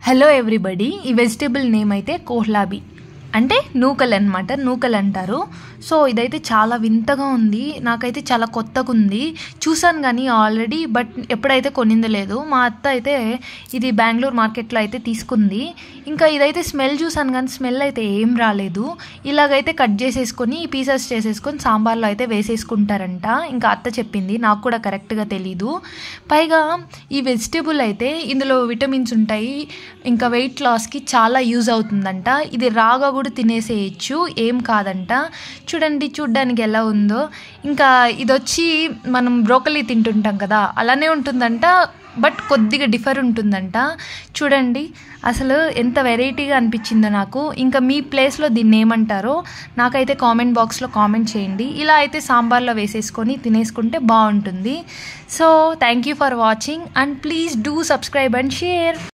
Hello everybody, ఈ vegetable name అయితే కోహ్లాబీ అంటే నూకలు అనమాట. నూకలు అంటారు. సో ఇదైతే చాలా వింతగా ఉంది, నాకైతే చాలా కొత్తగా ఉంది. చూసాను కానీ ఆల్రెడీ, బట్ ఎప్పుడైతే కొనింది లేదు. మా అత్త అయితే ఇది బెంగళూరు మార్కెట్లో అయితే తీసుకుంది. ఇంకా ఇదైతే స్మెల్ చూసాను కానీ స్మెల్ అయితే ఏం రాలేదు. ఇలాగైతే కట్ చేసేసుకొని పీసెస్ చేసేసుకొని సాంబార్లో అయితే వేసేసుకుంటారంట. ఇంకా అత్త చెప్పింది, నాకు కూడా కరెక్ట్గా తెలీదు. పైగా ఈ వెజిటేబుల్ అయితే ఇందులో విటమిన్స్ ఉంటాయి, ఇంకా వెయిట్ లాస్కి చాలా యూజ్ అవుతుందంట. ఇది రాగా కూడా తినేసేయచ్చు, ఏం కాదంట. చూడండి చూడ్డానికి ఎలా ఉందో. ఇంకా ఇది వచ్చి మనం బ్రోకలీ తింటుంటాం కదా, అలానే ఉంటుందంట, బట్ కొద్దిగా డిఫర్ ఉంటుందంట. చూడండి అసలు ఎంత వెరైటీగా అనిపించిందో నాకు. ఇంకా మీ ప్లేస్లో దీన్ని ఏమంటారో నాకైతే కామెంట్ బాక్స్లో కామెంట్ చేయండి. ఇలా అయితే సాంబార్లో వేసేసుకొని తినేసుకుంటే బాగుంటుంది. So thank you for watching and please do subscribe and share.